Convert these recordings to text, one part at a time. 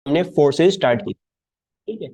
हमने forces start की, ठीक है।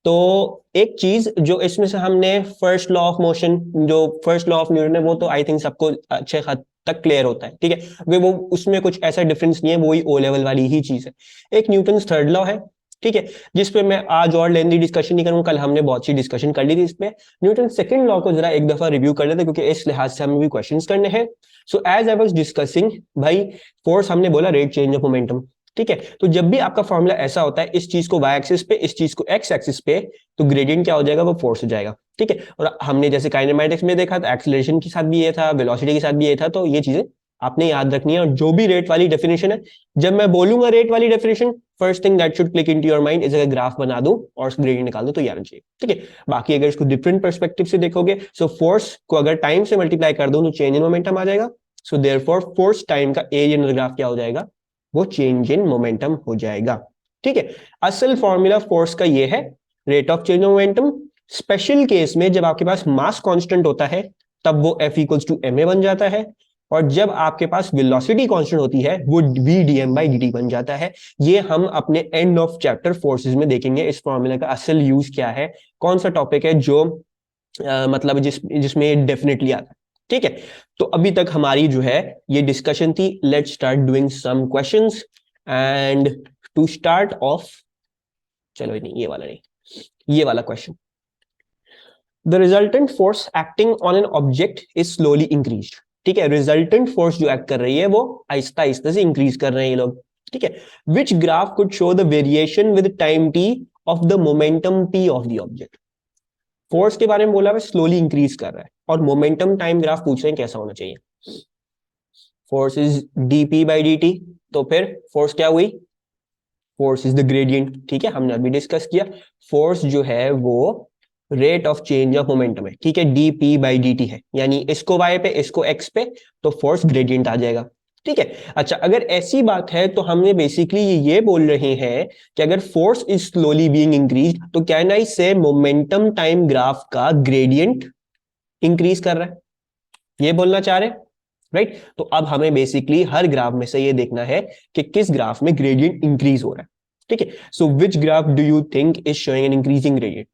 तो एक चीज जो इसमें से हमने फर्स्ट लॉ ऑफ मोशन, जो फर्स्ट लॉ ऑफ न्यूटन है, वो तो आई थिंक सबको अच्छे हद तक क्लियर होता है, ठीक है, क्योंकि वो उसमें कुछ ऐसा डिफरेंस नहीं है, वही ओ लेवल वाली ही चीज है। एक न्यूटन थर्ड लॉ है, ठीक है, जिसपे मैं आज और लेंदी डिस्कशन नहीं करूंगा, कल हमने बहुत सी डिस्कशन कर ली थी इस पे। न्यूटन सेकंड लॉ को जरा एक दफा रिव्यू कर लेते हैं, क्योंकि इस लिहाज से हमें भी क्वेश्चंस करने हैं। So as I was discussing भाई, फोर्स हमने बोला रेट चेंज ऑफ मोमेंटम, ठीक है। तो जब भी आपका फॉर्मूला ऐसा होता है, इस चीज को वाई एक्सिस पे, इस चीज को एक्स एक्सिस पे, तो ग्रेडियंट क्या हो जाएगा, वो फोर्स हो जाएगा, ठीक है। और हमने जैसे काइनेमैटिक्स में देखा था, एक्सीलरेशन के साथ भी ये था, वेलोसिटी के साथ भी ये था, तो ये चीजें आपने याद रखनी है। और जो भी रेट वाली डेफिनेशन है, जब मैं बोलूंगा रेट वाली definition, first thing that should click into your mind is, अगर ग्राफ बना दूं और ग्रेडियंट निकाल दूं तो याद चाहिए, ठीक है। बाकी अगर इसको डिफरेंट पर्सपेक्टिव से देखोगे, सो फोर्स को अगर टाइम से मल्टीप्लाई कर दूं तो चेंज इन मोमेंटम आ जाएगा। सो देयरफॉर फोर्स टाइम का एरिया इन द ग्राफ क्या हो जाएगा, वो चेंज इन मोमेंटम हो जाएगा, ठीक है। असल फॉर्मूला फोर्स का ये है, rate of change of momentum. Special case में जब आपके पास मास कांस्टेंट होता है, तब वो F इक्वल्स टू ma बन जाता है। और जब आपके पास वेलोसिटी कांस्टेंट होती है, वो v dm बाई dt बन जाता है। ये हम अपने एंड ऑफ चैप्टर फोर्सेस में देखेंगे, इस फॉर्मूला का असल यूज क्या है, कौन सा टॉपिक है जो मतलब जिसमें डेफिनेटली आता है, ठीक है। तो अभी तक हमारी जो है ये डिस्कशन थी, let's start doing some questions. And to start off, चलो नहीं ये वाला नहीं, ये वाला question, the resultant force acting on an object is slowly increase, ठीक है। रिजल्टेंट फोर्स जो एक्ट कर रही है वो आहिस्ता आहिस्ता से इंक्रीज कर रहे हैं ये लोग, ठीक है। Which graph could show the variation with time T of the momentum P of the object. Force के बारे में बोला है स्लोली इंक्रीज कर रहा है, और मोमेंटम टाइम ग्राफ पूछ रहे हैं कैसा होना चाहिए। Force is dp by dt, तो फिर फोर्स क्या हुई, फोर्स इज द ग्रेडियंट, ठीक है, हमने अभी डिस्कस किया। फोर्स जो है वो rate of change of momentum है, ठीक है, dp बाई dt है, यानी इसको y पे इसको x पे, तो फोर्स ग्रेडियंट आ जाएगा, ठीक है। अच्छा, अगर ऐसी बात है तो हमने बेसिकली ये बोल रहे हैं कि अगर force is slowly being increase, तो कैन आई से मोमेंटम टाइम ग्राफ का ग्रेडियंट इंक्रीज कर रहा है, ये बोलना चाह रहे हैं, राइट। तो अब हमें बेसिकली हर ग्राफ में से ये देखना है कि किस ग्राफ में ग्रेडियंट इंक्रीज हो रहा है, ठीक है। So which graph do you think is showing an increasing gradient?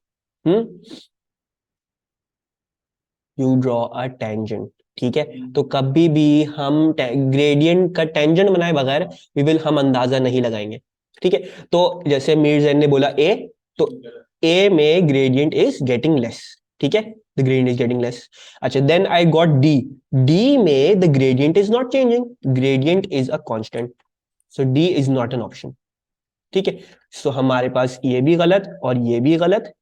You draw a tangent, ठीक है। तो कभी भी हम ग्रेडियंट का टेंजेंट बनाए बगैर हम अंदाजा नहीं लगाएंगे, ठीक है। तो जैसे मीर ने बोला ए, तो ए में ग्रेडियंट इज गेटिंग लेस, ठीक है, the gradient is getting less. अच्छा, then I got D, D में the gradient is not changing, gradient is a constant, so D is not an option, ठीक है। सो हमारे पास ये भी गलत और ये भी गलत।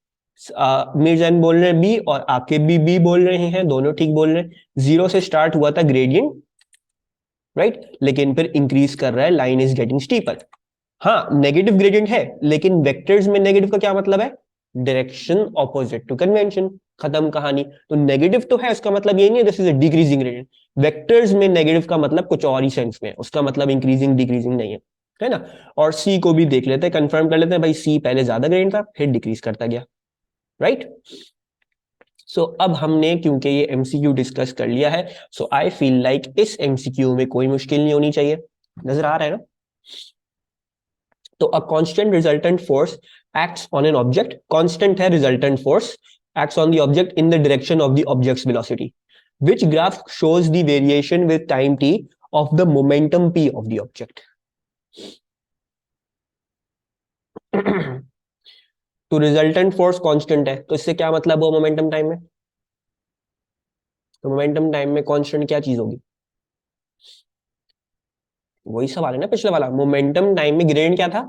मीरजैन बोल रहे हैं बी, और आपके बी बोल रहे हैं, दोनों ठीक बोल रहे हैं। जीरो से स्टार्ट हुआ था ग्रेडियंट, राइट, लेकिन फिर इंक्रीज कर रहा है, लाइन इज गेटिंग स्टीपर। हाँ, नेगेटिव ग्रेडियंट है, लेकिन वेक्टर्स में नेगेटिव का क्या मतलब है, डायरेक्शन ऑपोजिट टू कन्वेंशन, खत्म कहानी। तो नेगेटिव तो है, उसका मतलब ये नहीं है this is a decreasing gradient. Vectors में नेगेटिव का मतलब कुछ और ही सेंस में है, उसका मतलब इंक्रीजिंग डिक्रीजिंग नहीं है ना। और सी को भी देख लेते हैं, कंफर्म कर लेते हैं भाई, सी पहले ज्यादा ग्रेडियंट था, फिर डिक्रीज करता गया, राइट। सो अब हमने क्योंकि ये एमसीक्यू डिस्कस कर लिया है, सो आई फील लाइक इस एमसीक्यू में कोई मुश्किल नहीं होनी चाहिए, नजर आ रहा है ना। तो a constant resultant force acts on an object, constant है resultant force, acts on the object in the direction of the object's velocity, which graph shows the variation with time t of the momentum p of the object. तो resultant force constant है, तो इससे क्या मतलब हो momentum time में, तो momentum time में कांस्टेंट क्या चीज होगी, वही सवाल है ना पिछले वाला, मोमेंटम टाइम में ग्रेडियंट क्या था,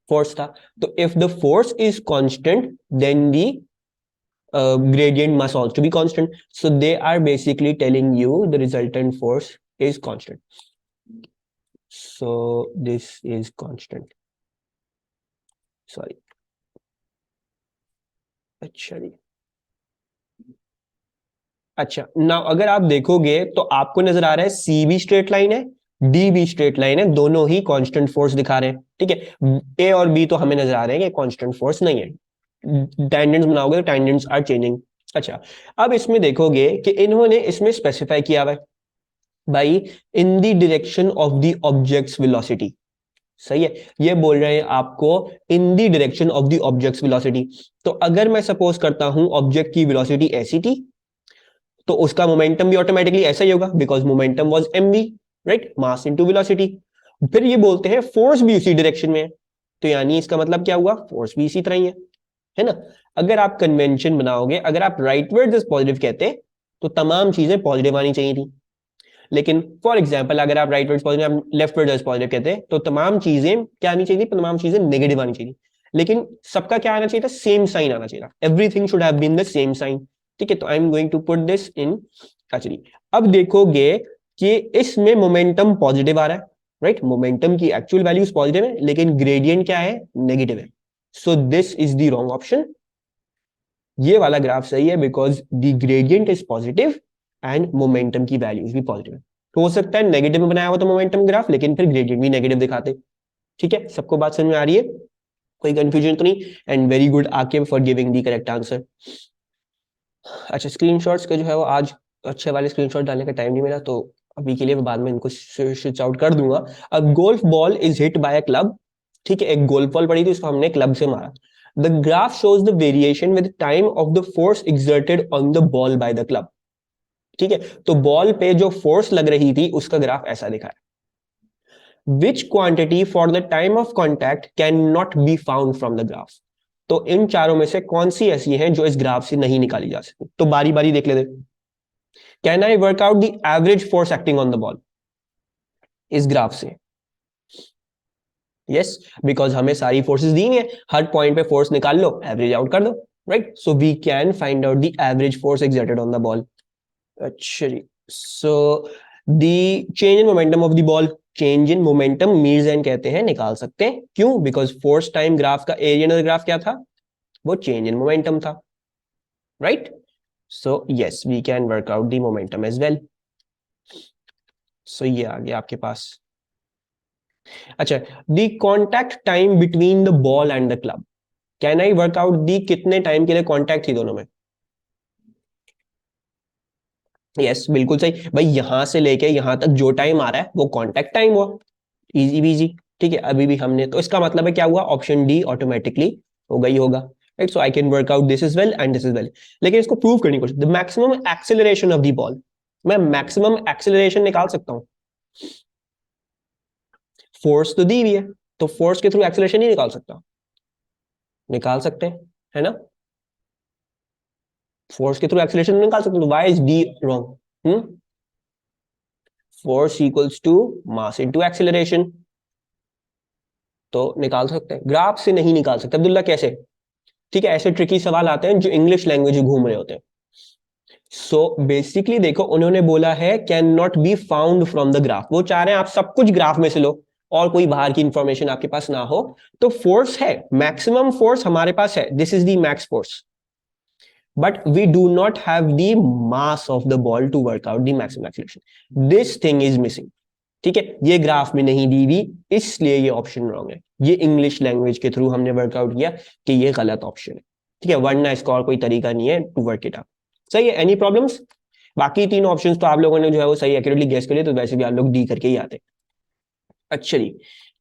फोर्स था। तो if the force is constant, then the gradient must also be constant. So they are basically telling you the resultant force is constant. So this is constant. Sorry. अच्छा जी, अच्छा now अगर आप देखोगे तो आपको नजर आ रहा है सी भी स्ट्रेट लाइन है, डी भी स्ट्रेट लाइन है, दोनों ही कांस्टेंट फोर्स दिखा रहे हैं, ठीक है। ए और बी तो हमें नजर आ रहे हैं कि कांस्टेंट फोर्स नहीं है, टेंजेंट्स बनाओगे तो टेंजेंट्स आर चेंजिंग। अच्छा, अब इसमें देखोगे कि इन्होंने इसमें स्पेसिफाई किया हुआ है भाई, इन the direction of the object's velocity, सही है, ये बोल रहे हैं आपको इन the direction of the object's velocity. तो अगर मैं सपोज करता हूं ऑब्जेक्ट की वेलोसिटी ऐसी थी, तो उसका मोमेंटम भी ऑटोमेटिकली ऐसा ही होगा, because momentum was mv, right, mass into velocity. फिर ये बोलते हैं फोर्स भी उसी डायरेक्शन में है, तो यानी इसका मतलब क्या हुआ, फोर्स भी इसी तरह ही है ना। अगर आप कन्वेंशन बनाओगे, अगर आप राइटवर्ड इज पॉजिटिव कहते तो तमाम चीजें पॉजिटिव आनी चाहिए थी, लेकिन फॉर एग्जाम्पल अगर आप राइट वर्ड पॉजिटिव, आप लेफ्ट वर्ड पॉजिटिव कहते हैं, तो तमाम चीजें क्या आनी चाहिए, तमाम चीजें नेगेटिव आनी चाहिए, लेकिन सबका क्या आना चाहिए था, सेम साइन आना चाहिए था, everything should have been the same sign. ठीक है, तो I am going to put this in actually. अब देखोगे कि इसमें मोमेंटम पॉजिटिव आ रहा है, राइट, मोमेंटम की एक्चुअल वैल्यूज पॉजिटिव है, लेकिन ग्रेडियंट क्या है, नेगेटिव है। So this is the wrong option. ये वाला ग्राफ सही है, because the gradient is positive and momentum की वैल्यूज भी पॉजिटिव है। तो हो सकता है नेगेटिव में बनाया हुआ तो मोमेंटम ग्राफ, लेकिन फिर ग्रेडियंट भी नेगेटिव दिखाते। ठीक है, सबको बात समझ में आ रही है, कोई कंफ्यूजन तो नहीं? And very good Aqib for giving the correct answer. अच्छा, स्क्रीनशॉट्स का जो है वो आज अच्छे वाले स्क्रीनशॉट डालने का टाइम नहीं मिला, तो अभी के लिए बाद में इनको स्विच आउट कर दूंगा। अ golf ball is hit by a club. ठीक है, एक गोल्फ बॉल पड़ी थी, उसको हमने क्लब से मारा। The graph shows the variation with time of the force exerted on the ball by the club. ठीक है, तो बॉल पे जो फोर्स लग रही थी उसका ग्राफ ऐसा दिखा है। विच quantity for the time of contact can not be found from the graph. तो इन चारों में से कौन सी ऐसी है जो इस ग्राफ से नहीं निकाली जा सकती, तो बारी बारी देख लेते। Can I work out the average force acting on the ball इस ग्राफ से? यस, बिकॉज हमें सारी फोर्सेस दी है, हर पॉइंट पे फोर्स निकाल लो, एवरेज आउट कर दो, right. So we can find out the average force exerted on the ball. अच्छा जी, so the change in momentum of the ball, change in momentum means and कहते हैं, निकाल सकते हैं, क्यों, बिकॉज फोर्स टाइम ग्राफ का एरिया ग्राफ क्या था, वो चेंज इन मोमेंटम था, right. So yes, we can work out the momentum as well. So ये आ गया आपके पास। अच्छा, the contact time between the ball and the club, can I work out the कितने टाइम के लिए कॉन्टैक्ट थी दोनों में? यस, बिल्कुल सही भाई, यहां से लेके यहां तक जो टाइम आ रहा है वो कॉन्टैक्ट टाइम हुआ, इजी बीजी। ठीक है, अभी भी हमने, तो इसका मतलब है क्या हुआ, ऑप्शन डी ऑटोमेटिकली हो गई होगा, right. So I can work out this is well and this is well. लेकिन इसको प्रूव करने की कोशिश, the maximum acceleration of the ball, मैं मैक्सिमम एक्सेलरेशन निकाल सकता हूं, फोर्स तो दी हुई है, तो फोर्स के थ्रू एक्सेलरेशन नहीं निकाल सकता? निकाल सकते हैं, है ना, फोर्स के थ्रू एक्सेलरेशन निकाल सकते हैं, तो why is D wrong? Force equals to mass into acceleration, तो निकाल सकते हैं, ग्राफ से नहीं निकाल सकते। अब्दुल्ला कैसे? ठीक है, ऐसे ट्रिकी सवाल आते हैं जो इंग्लिश लैंग्वेज घूम रहे होते हैं। सो बेसिकली देखो, उन्होंने बोला है can not be found from the graph, वो चाह रहे हैं आप सब कुछ ग्राफ में से लो और कोई बाहर की इंफॉर्मेशन आपके पास ना हो। तो फोर्स है, मैक्सिमम फोर्स हमारे पास है, this is the max force, but we do not have the mass of the ball to work out the maximum acceleration. This thing is missing. ठीक है, ये ग्राफ में नहीं दी हुई, इसलिए ये ऑप्शन रॉन्ग है। ये इंग्लिश लैंग्वेज के थ्रू हमने वर्कआउट किया कि ये गलत ऑप्शन है। ठीक है, वरना इसका और कोई तरीका नहीं है टू वर्क इट आउट। सही है, एनी प्रॉब्लम्स? बाकी तीन ऑप्शंस तो आप लोगों ने जो है वो सही एक्यूरेटली गेस कर लिया, तो वैसे भी आप लोग डी करके ही आते। अच्छा जी,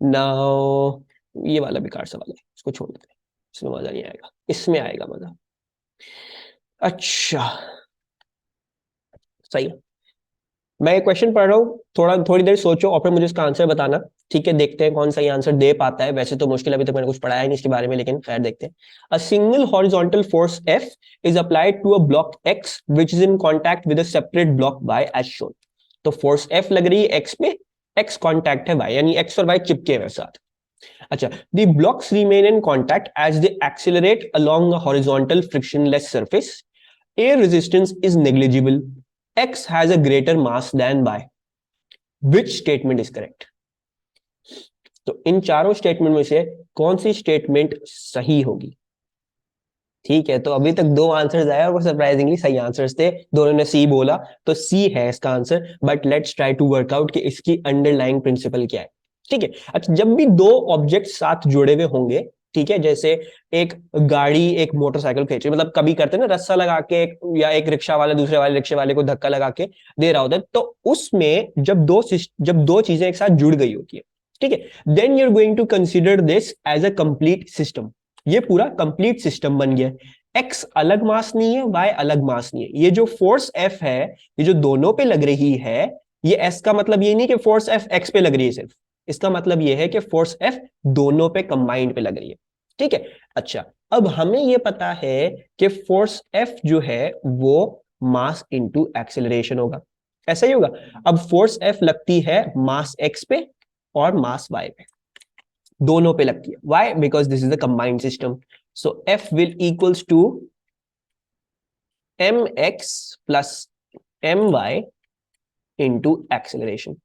नाउ ये वाला बेकार सवाल है, इसको छोड़ देते हैं, इसमें मजा नहीं आएगा, इसमें आएगा मजा। अच्छा, सही है, मैं एक क्वेश्चन पढ़ रहा हूँ, थोड़ी देर सोचो और फिर मुझे इसका आंसर बताना। ठीक है, देखते हैं कौन सही आंसर दे पाता है। वैसे तो मुश्किल, अभी तक मैंने कुछ पढ़ाया नहीं इसके बारे में, लेकिन खैर देखते हैं। A single horizontal force F is applied to a block X which is in contact with a separate block Y as shown. तो फोर्स F लग रही है X पे, X कॉन्टैक्ट है Y, यानी X और Y चिपके हुए साथ। अच्छा, the blocks remain in contact as they accelerate along a horizontal frictionless surface. Air resistance is negligible. X has a greater mass than Y. Which statement is correct? तो इन चारों statement में से कौन सी स्टेटमेंट सही होगी? ठीक है, तो अभी तक दो आंसर्स आए और वो सरप्राइजिंगली सही आंसर्स थे, दोनों ने सी बोला, तो सी है इसका answer. But let's try to work out कि इसकी अंडरलाइंग प्रिंसिपल क्या है। ठीक है, अच्छा, जब भी दो ऑब्जेक्ट साथ जुड़े हुए होंगे, ठीक है, जैसे एक गाड़ी एक मोटरसाइकिल खींचे, मतलब कभी करते हैं ना रस्सा लगा के, या एक रिक्शा वाला दूसरे वाले रिक्शे वाले को धक्का लगा के दे रहा होता है, तो उसमें जब दो चीजें एक साथ जुड़ गई होती है, ठीक है। Then you are going to consider this as a complete system. ये पूरा कंप्लीट सिस्टम बन गया। एक्स अलग मास नहीं है, वाई अलग मास नहीं है। ये जो फोर्स एफ है, ये जो दोनों पे लग रही है, ये एस का मतलब ये नहीं कि फोर्स एफ एक्स पे लग रही है सिर्फ, इसका मतलब ये है कि फोर्स एफ दोनों पे कंबाइंड पे लग रही है। ठीक है। अच्छा, अब हमें ये पता है कि फोर्स एफ जो है वो मास इंटू एक्सेलरेशन होगा, ऐसा ही होगा। अब फोर्स एफ लगती है मास एक्स पे और मास वाई पे, दोनों पे लगती है। Why? Because this is the combined system. So F will equals to M X plus M Y into acceleration,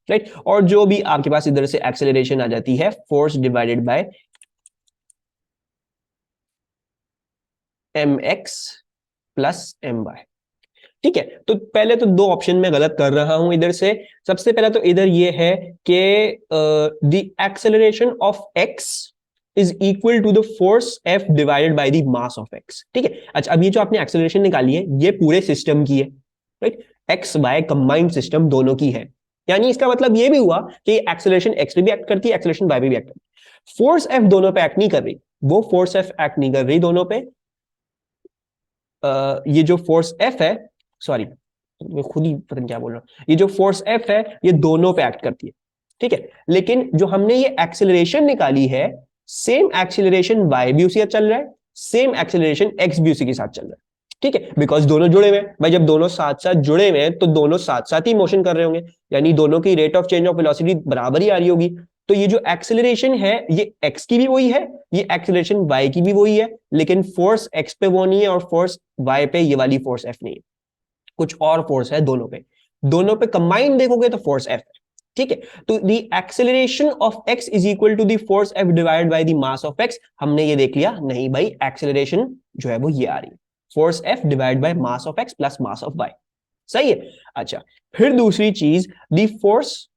right. और जो भी आपके पास इधर से एक्सेलरेशन आ जाती है, force divided by M X plus M Y. ठीक है। तो पहले तो दो ऑप्शन में गलत कर रहा हूं इधर से। सबसे पहला तो इधर ये है कि the acceleration of X is equal to the force F divided by the mass of X. ठीक है। अच्छा, अब ये जो आपने एक्सेलरेशन निकाली है, ये पूरे सिस्टम की है, right. X Y combined system दोनों की है। यानी इसका मतलब ये भी हुआ कि एक्सेलरेशन एक्स पे भी एक्ट करती है, एक्सेलरेशन वाई पे भी एक्ट करती है। फोर्स एफ दोनों पे एक्ट नहीं कर रही, वो फोर्स एफ एक्ट नहीं कर रही दोनों पे। ये जो फोर्स एफ है, सॉरी मैं खुद ही पता नहीं क्या बोल रहा हूं, ये जो फोर्स एफ है ये दोनों पे एक्ट करती है। ठीक है। लेकिन जो हमने ये एक्सेलरेशन निकाली है, सेम एक्सेलरेशन वाई भी उसी के साथ चल रहा है, सेम एक्सेलरेशन एक्स भी उसी के साथ चल रहा है। ठीक है। बिकॉज दोनों जुड़े हुए हैं भाई, जब दोनों साथ साथ जुड़े हुए हैं तो दोनों साथ साथ ही मोशन कर रहे होंगे, यानी दोनों की rate of change of velocity बराबर ही आ रही होगी। तो ये जो एक्सेलरेशन है ये एक्स की भी वही है, ये एक्सेलरेशन वाई की भी वही है, लेकिन फोर्स एक्स पे वो नहीं है और फोर्स वाई पे ये वाली फोर्स एफ नहीं है, कुछ और फोर्स है दोनों पे। दोनों पे कंबाइन देखोगे तो फोर्स एफ है। ठीक है। तो the acceleration of X is equal to the force F divided by the mass of X. हमने ये देख लिया, नहीं भाई एक्सेलरेशन जो है वो ये आ रही है, force F divide by mass of X plus mass of Y. सही है। अच्छा, फिर दूसरी चीज, the force,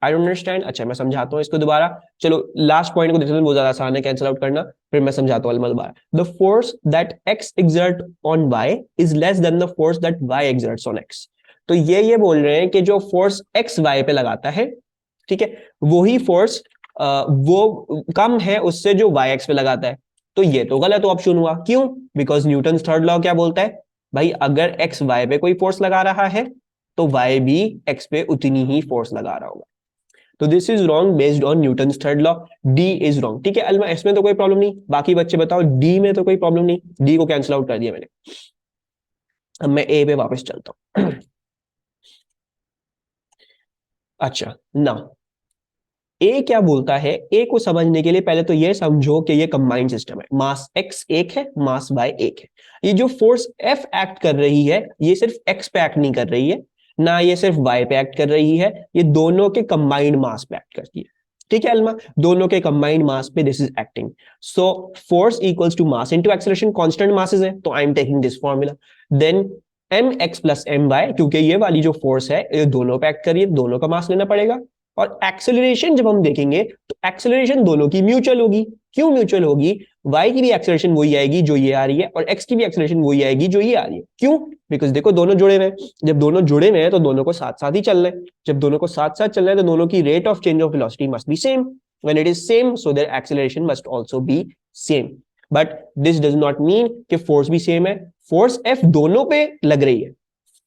I don't understand. अच्छा, मैं समझाता हूं इसको दोबारा। चलो लास्ट पॉइंट को देखते हैं, बहुत ज्यादा आसान है कैंसिल आउट करना, फिर मैं समझाता हूं दोबारा। The force that X exert on Y is less than the force that Y exerts on X. तो ये बोल रहे हैं कि जो फोर्स एक्स वाई पे लगाता है, ठीक है, वही फोर्स वो कम है उससे जो वाई एक्स पे लगाता है। तो ये तो गलत ऑप्शन हुआ। क्यों? बिकॉज न्यूटन थर्ड लॉ क्या बोलता है भाई, अगर एक्स वाई पे कोई फोर्स लगा रहा है तो वाई भी एक्स पे उतनी ही फोर्स लगा रहा होगा। तो this is wrong based on Newton third law. D is wrong. ठीक है अलमा, इसमें तो कोई प्रॉब्लम नहीं, बाकी बच्चे बताओ डी में तो कोई प्रॉब्लम नहीं, डी को कैंसिल आउट कर दिया मैंने। अब मैं ए पे वापस चलता हूं। अच्छा ना, ए क्या बोलता है, ए को समझने के लिए पहले तो ये समझो कि ये कंबाइंड सिस्टम है, मास एक्स एक है, मास वाई एक है। ये जो फोर्स एफ एक्ट कर रही है ये सिर्फ एक्स पे एक्ट नहीं कर रही है, ना ये सिर्फ वाई पे एक्ट कर रही है, ये दोनों के कंबाइंड मास पे एक्ट करती है। ठीक है अलमा, दोनों के कंबाइंड मास पे this is acting. So force equals to mass into acceleration, constant masses है तो I am taking this formula. Then M X plus M Y, क्योंकि ये वाली जो फोर्स है ये दोनों पे एक्ट कर रही है, दोनों का मास लेना पड़ेगा। और एक्सेलरेशन जब हम देखेंगे तो एक्सेलरेशन दोनों की म्यूचुअल होगी। क्यों म्यूचुअल होगी? वाई की भी एक्सेलरेशन वही आएगी जो ये आ रही है, और एक्स की भी एक्सेलरेशन वही आएगी जो ये आ रही है। क्यों? बिकॉज देखो दोनों जुड़े हुए हैं, जब दोनों जुड़े हुए हैं तो दोनों को साथ साथ ही चलना है, जब दोनों को साथ साथ चलना है तो दोनों की rate of change of velocity must be same. When it is same so there acceleration must also be same. But this does not mean कि फोर्स भी सेम है। फोर्स एफ दोनों पे लग रही है,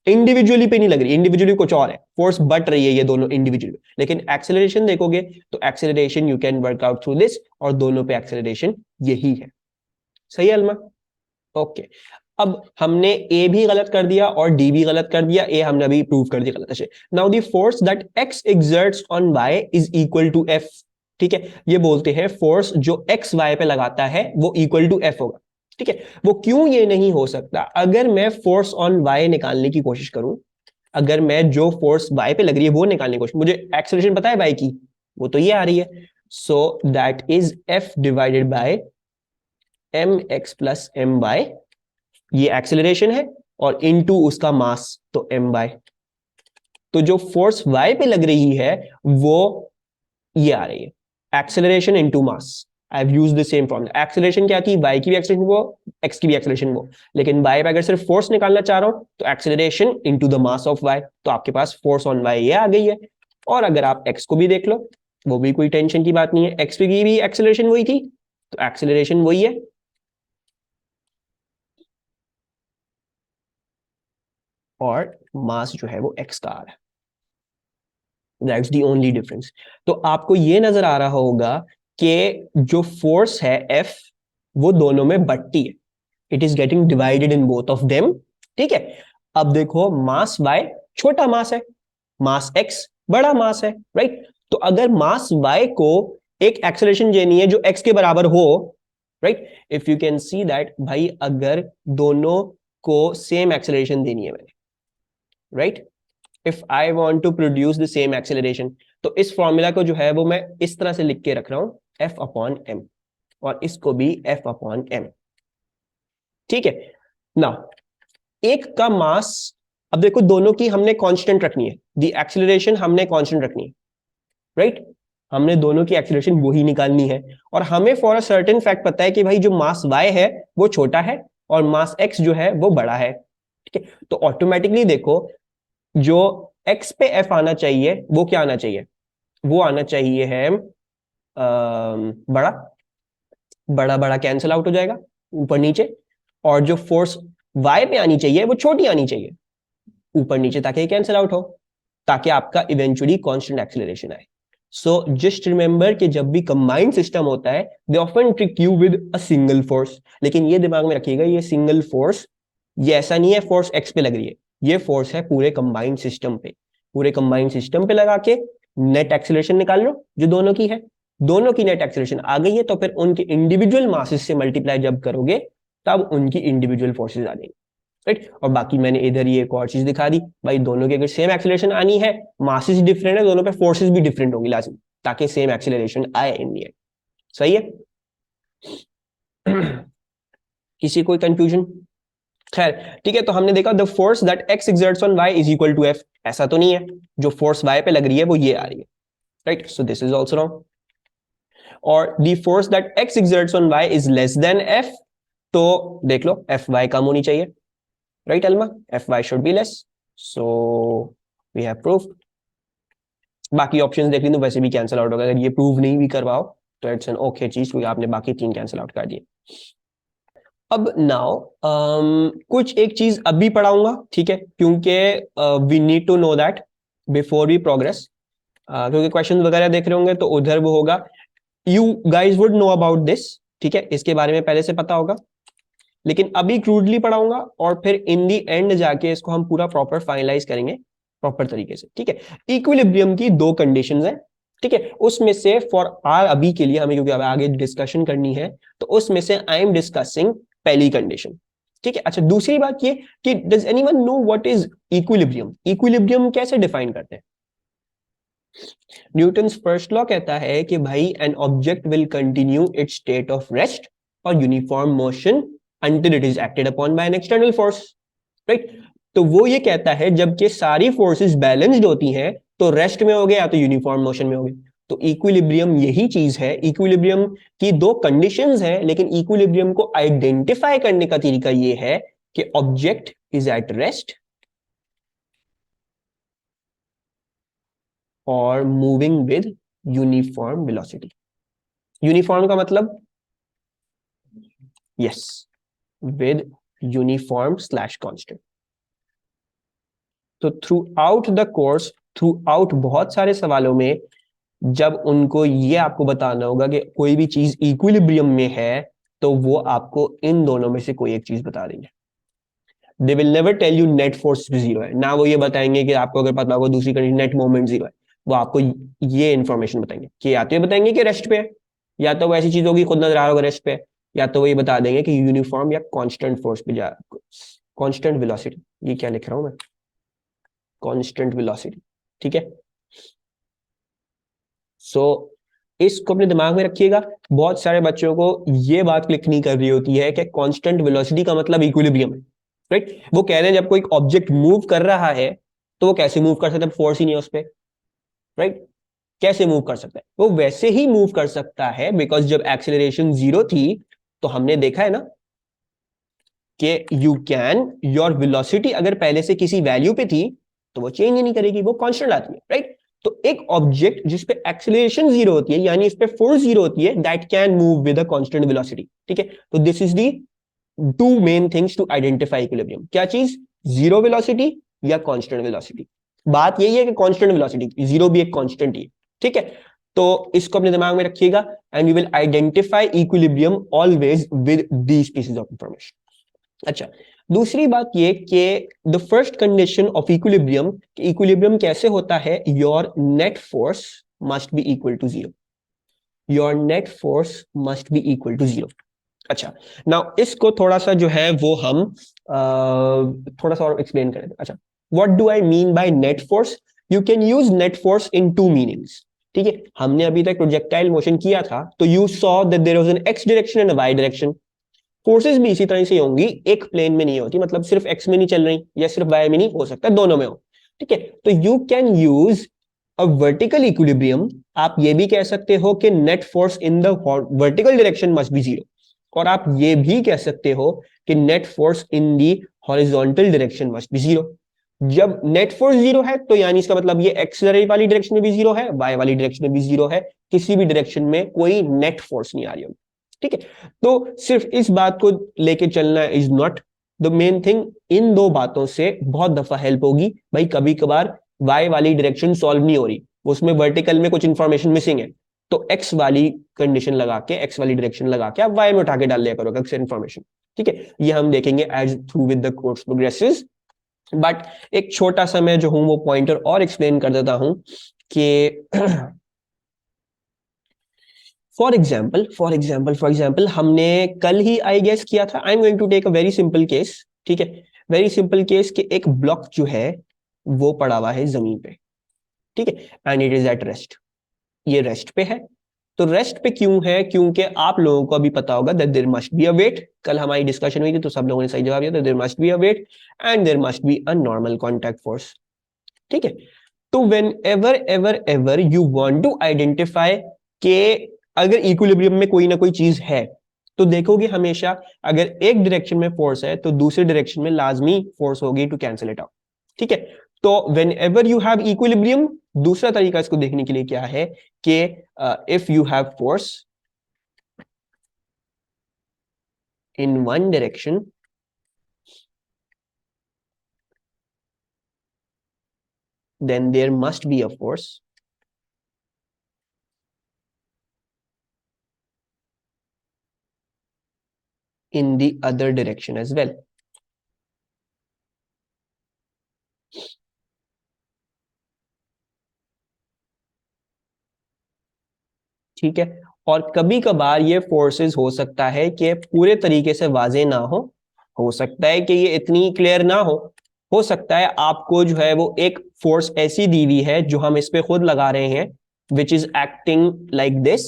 इंडिविजुअली पे नहीं लग रही, इंडिविजुअली कुछ और है, फोर्स बट रही है ये दोनों इंडिविजुअली। लेकिन एक्सेलरेशन देखोगे तो acceleration you can work out through this, और दोनों पे एक्सेलरेशन यही है। सही है अलमा? ओके। अब हमने ए भी गलत कर दिया और डी भी गलत कर दिया, ए हमने अभी प्रूव कर दिया गलत है। Now the force that X exerts on Y is equal to F. ठीक है, ये बोलते हैं फोर्स जो एक्स वाई पे लगाता है वो इक्वल टू एफ होगा। ठीक है, वो क्यों ये नहीं हो सकता? अगर मैं फोर्स ऑन वाई निकालने की कोशिश करूं, अगर मैं जो फोर्स वाई पे लग रही है वो निकालने की कोशिश, मुझे एक्सेलरेशन पता है वाई की, वो तो ये आ रही है। So that is F divided by M X plus M Y, ये एक्सेलरेशन है, और इनटू उसका मास तो एम वाई। तो जो फोर्स वाई पे लग रही है वो ये आ रही है, acceleration into mass. I have used the same formula. Acceleration क्या थी? वाई की भी एक्सेलरेशन वो, एक्स की भी एक्सेलरेशन वो। लेकिन वाई पे अगर सिर्फ फोर्स निकालना चाह रहा हूं तो acceleration into the mass of Y, तो आपके पास फोर्स ऑन वाई ये आ गई है। और अगर आप एक्स को भी देख लो वो भी कोई टेंशन की बात नहीं है, एक्स पे की भी एक्सेलरेशन वही थी, तो एक्सेलरेशन वही है। और मास जो है वो एक्स का आ रहा है, दैट्स दी ओनली डिफरेंस। तो आपको ये नजर आ रहा होगा कि जो फोर्स है एफ, वो दोनों में बटती है, it is getting divided in both of them. ठीक है, अब देखो मास वाई छोटा मास है, मास एक्स बड़ा मास है, राइट। तो अगर मास वाई को एक एक्सेलरेशन देनी है जो एक्स के बराबर हो, right, if you can see that भाई, अगर दोनों को सेम एक्सेलरेशन देनी है मैंने, right, if I want to produce the same acceleration, तो इस फॉर्मूला को जो है वो मैं इस तरह से लिख के रख रहा हूं, एफ अपॉन एम, और इसको भी एफ अपॉन एम। ठीक है ना, एक का मास, अब देखो दोनों की हमने कांस्टेंट रखनी है, दी एक्सेलरेशन हमने कांस्टेंट रखनी है, राइट, हमने दोनों की एक्सेलरेशन वही निकालनी है। और हमें फॉर अ सर्टेन फैक्ट पता है कि भाई जो मास y है वो छोटा है और मास x जो है वो बड़ा है। ठीक है, तो ऑटोमेटिकली देखो जो x पे f आना चाहिए वो क्या आना चाहिए, वो आना चाहिए है बड़ा, बड़ा बड़ा कैंसिल आउट हो जाएगा ऊपर नीचे, और जो फोर्स y पे आनी चाहिए वो छोटी आनी चाहिए ऊपर नीचे, ताकि ये कैंसिल आउट हो, ताकि आपका इवेंचुअली कांस्टेंट एक्सेलरेशन आए। सो जस्ट रिमेंबर कि जब भी कंबाइंड सिस्टम होता है they often trick you with a single force, लेकिन ये दिमाग में रखिएगा ये सिंगल फोर्स, ये ऐसा नहीं है फोर्स एक्स पे लग रही है, ये फोर्स है पूरे कंबाइंड सिस्टम पे, पूरे कंबाइंड सिस्टम पे लगा के नेट एक्सेलरेशन निकाल लो जो दोनों की है, दोनों की नेट एक्सेलरेशन आ गई है तो फिर उनके इंडिविजुअल मासेस से मल्टीप्लाई जब करोगे तब उनकी इंडिविजुअल फोर्सेज आ जाएंगी, राइट। और बाकी मैंने इधर ये एक और चीज दिखा दी भाई, दोनों की अगर सेम एक्सेलरेशन आनी है, मासेस डिफरेंट है, दोनों पे फोर्सेस भी डिफरेंट होंगी लाजमी, ताकि सेम एक्सेलरेशन आए इन दी एंड। सही है। किसी कोई कंफ्यूजन? खैर ठीक है, तो हमने देखा the force that X exerts on Y is equal to F, ऐसा तो नहीं है, जो फोर्स वाई पे लग रही है वो ये आ रही है, right, so this is also wrong. और the force that X exerts on Y is less than F, तो देख लो एफ वाई कम होनी चाहिए, right Alma, fy should be less, so we have proof। बाकी ऑप्शंस देख ली तो वैसे भी कैंसिल आउट होगा, अगर ये प्रूव नहीं भी करवाओ तो इट्स एन ओके चीज, क्योंकि आपने बाकी तीन कैंसिल आउट कर दिए। अब नाउ कुछ एक चीज अभी पढ़ाऊंगा, ठीक है, क्योंकि we need to know that before we progress, क्योंकि क्वेश्चन वगैरह देख रहे होंगे तो उधर वो होगा, you guys would know about this, ठीक है, इसके बारे में पहले से पता होगा, लेकिन अभी क्रूडली पढ़ाऊंगा और फिर इन दी एंड जाके इसको हम पूरा प्रॉपर फाइनलाइज करेंगे प्रॉपर तरीके से। ठीक है, इक्विलिब्रियम की दो कंडीशंस हैं, ठीक है, उसमें से फॉर आर अभी के लिए हमें, क्योंकि अब आगे डिस्कशन करनी है, तो उसमें से आई एम डिस्कसिंग पहली कंडीशन। ठीक है, अच्छा दूसरी बात ये कि does anyone know what is equilibrium, equilibrium कैसे डिफाइन करते हैं? न्यूटन्स फर्स्ट लॉ कहता है कि भाई an object will continue its state of rest और uniform motion until it is acted upon by an external force, right? तो वो ये कहता है जबकि सारी फोर्सेस बैलेंस्ड होती हैं तो रेस्ट में हो गए या तो यूनिफॉर्म मोशन में हो गए। तो इक्विलिब्रियम यही चीज है, इक्विलिब्रियम की दो कंडीशंस हैं, लेकिन इक्विलिब्रियम को आइडेंटिफाई करने का तरीका ये है कि ऑब्जेक्ट इज एट रेस्ट और moving with uniform velocity. Uniform का मतलब yes, with uniform slash constant. तो throughout the course, throughout बहुत सारे सवालों में जब उनको ये आपको बताना होगा कि कोई भी चीज इक्विलिब्रियम में है तो वो आपको इन दोनों में से कोई एक चीज बता देंगे। They will never tell you net force zero है ना, वो ये बताएंगे कि आपको अगर पता होगा दूसरी कंडीशन नेट मोमेंट जीरो है, वो आपको ये इंफॉर्मेशन बताएंगे कि या तो ये बताएंगे कि रेस्ट पे है, या तो वो ऐसी चीज होगी खुद नजर आ रहा होगा रेस्ट पे है, या तो वो ये बता देंगे कि यूनिफॉर्म या कांस्टेंट फोर्स पे जा, कांस्टेंट वेलोसिटी, ये क्या लिख रहा हूं मैं, कांस्टेंट वेलोसिटी। ठीक है, सो इसको अपने दिमाग में रखिएगा। बहुत सारे बच्चों को ये बात क्लिक नहीं कर रही होती है कि कांस्टेंट वेलोसिटी का मतलब इक्विलिब्रियम है, राइट। वो कह रहे हैं जब कोई ऑब्जेक्ट मूव कर रहा है तो वो कैसे मूव कर सकता है, फोर्स ही नहीं है उस पर, राइट, कैसे मूव कर सकता है? वो वैसे ही मूव कर सकता है बिकॉज जब एक्सेलरेशन जीरो थी तो हमने देखा है ना कि यू कैन, योर वेलोसिटी अगर पहले से किसी वैल्यू पे थी तो वो चेंज ही नहीं करेगी, वो कांस्टेंट आती है, राइट। तो एक ऑब्जेक्ट जिसपे एक्सेलरेशन जीरो होती है, यानी इस पे फोर्स जीरो होती है, that can move with a constant velocity. ठीक है, तो this is the two main things to identify equilibrium. क्या चीज? जीरो वेलोसिटी या कांस्टेंट वेलोसिटी। बात यही है कि कांस्टेंट वेलोसिटी, जीरो भी एक कांस्टेंट ही है। ठीक है, तो इसको अपने दिमाग में रखिएगा, and you will identify equilibrium always with these pieces of information. अच्छा, दूसरी बात ये कि the first condition of equilibrium, equilibrium कैसे होता है, your net force must be equal to zero. Your net force must be equal to zero. अच्छा, now इसको थोड़ा सा जो है वो हम थोड़ा सा और एक्सप्लेन करें। अच्छा, what do I mean by net force? You can use net force in two meanings. ठीक है, हमने अभी तक प्रोजेक्टाइल मोशन किया था, तो you saw that there was an X direction and a Y direction. Forces भी इसी तरह से होंगी, एक प्लेन में नहीं होती, मतलब सिर्फ एक्स में नहीं चल रही या सिर्फ वाई में नहीं, हो सकता है दोनों में हो। ठीक है, तो you can use a vertical equilibrium. आप ये भी कह सकते हो कि net force in the vertical direction must be zero, और आप ये भी कह सकते हो कि net force in the horizontal direction must be zero. जब नेट फोर्स जीरो है तो यानी इसका मतलब ये एक्स वाली डायरेक्शन में भी जीरो है, वाई वाली डायरेक्शन में भी जीरो है, किसी भी डायरेक्शन में कोई नेट फोर्स नहीं आ रही होगी। ठीक है, तो सिर्फ इस बात को लेके चलना is not the main thing. इन दो बातों से बहुत दफा हेल्प होगी भाई। कभी कभार वाई वाली डायरेक्शन सॉल्व नहीं हो रही, उसमें वर्टिकल में कुछ इंफॉर्मेशन मिसिंग है, तो एक्स वाली कंडीशन लगा के, एक्स वाली डायरेक्शन लगा के आप वाई में उठा के डाल लिया करो एक्स इंफॉर्मेशन। ठीक है, ये हम देखेंगे as through with the course progresses. But एक छोटा सा मैं जो हूं वो पॉइंटर और एक्सप्लेन कर देता हूं कि फॉर एग्जाम्पल हमने कल ही आई गेस किया था, I am going to take a very simple case. ठीक है, वेरी सिंपल केस कि एक ब्लॉक जो है वो पड़ा हुआ है जमीन पे। ठीक है, and it is at rest. ये रेस्ट पे है, तो रेस्ट पे क्यों है? क्योंकि आप लोगों को अभी पता होगा that there must be a weight. कल हमारी डिस्कशन हुई थी तो सब लोगों ने सही जवाब दिया, there must be a weight and there must be a normal contact force. ठीक है, तो whenever ever ever you want to identify के अगर इक्विलिब्रियम में कोई ना कोई चीज है, तो देखोगे हमेशा अगर एक डायरेक्शन में फोर्स है तो दूसरे डायरेक्शन में लाजमी फोर्स होगी टू कैंसिल इट आउट। ठीक है, तो when ever you have equilibrium, दूसरा तरीका इसको देखने के लिए क्या है कि if you have force in one direction, then there must be a force in the other direction as well. ठीक है, और कभी कभार ये फोर्सेस हो सकता है कि पूरे तरीके से वाजे ना हो सकता है कि ये इतनी क्लियर ना हो सकता है आपको जो है वो एक फोर्स ऐसी दी हुई है जो हम इस पे खुद लगा रहे हैं, which is acting like this.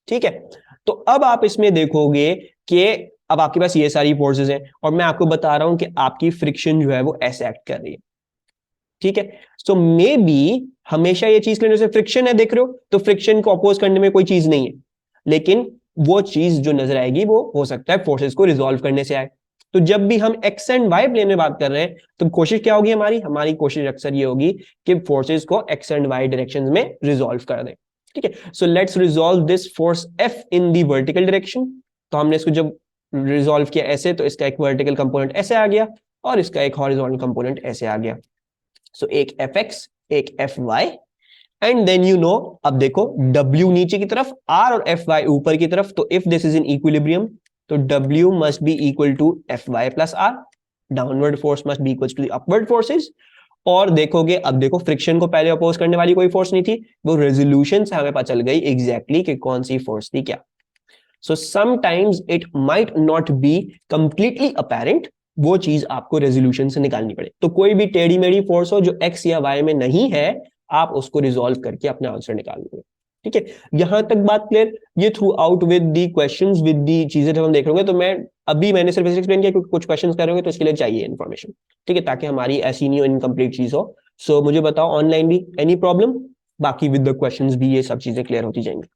ठीक है, तो अब आप इसमें देखोगे कि अब आपके पास ये सारी फोर्सेस हैं और मैं आपको बता रहा हूं कि आपकी फ्रिक्शन जो है वो ऐसे एक्ट कर रही है। ठीक है, सो मे बी हमेशा ये चीज लेने से फ्रिक्शन है, देख रहे हो, तो फ्रिक्शन को अपोज करने में कोई चीज नहीं है, लेकिन वो चीज जो नजर आएगी वो हो सकता है फोर्सेस को रिजॉल्व करने से आए। तो जब भी हम एक्स एंड वाई प्लेन में बात कर रहे हैं तो कोशिश क्या होगी हमारी? हमारी कोशिश अक्सर ये होगी कि फोर्सेस को एक्स एंड वाई डायरेक्शंस में रिजॉल्व कर दें। ठीक है, so let's resolve this force F in the vertical direction. तो हमने इसको जब रिजॉल्व किया ऐसे, तो इसका एक वर्टिकल कंपोनेंट ऐसे आ गया और इसका एक हॉरिजॉन्टल कंपोनेंट ऐसे आ गया। सो एक एफ एक्स, एक F Y, and then you know, अब देखो W नीचे की तरफ, R और एफ वाई ऊपर की तरफ, तो if this is in equilibrium तो W must be equal to F Y plus R. Downward force must be equal to the upward forces. और देखोगे, अब देखो फ्रिक्शन को पहले अपोज करने वाली कोई फोर्स नहीं थी, वो रेजोल्यूशन से हमें पता चल गई एग्जैक्टली कि कौन सी फोर्स थी क्या। So sometimes it might not be completely apparent, वो चीज आपको रेजोल्यूशन से निकालनी पड़े। तो कोई भी टेढ़ी मेढ़ी फोर्स हो जो एक्स या वाई में नहीं है, आप उसको रिजॉल्व करके अपना आंसर निकाल लोगे। ठीक है, यहां तक बात क्लियर? ये through out with the questions, with the चीजें जब हम देख रहे तो मैं अभी मैंने सिर्फ एक्सप्लेन किया क्योंकि कुछ क्वेश्चंस करोगे तो इसके लिए चाहिए इन्फॉर्मेशन। ठीक है, ताकि हमारी ऐसी नहीं हो इनकम्प्लीट चीज हो। सो मुझे बताओ ऑनलाइन भी एनी प्रॉब्लम? बाकी विद द क्वेश्चंस भी ये सब चीजें क्लियर होती जाएंगी।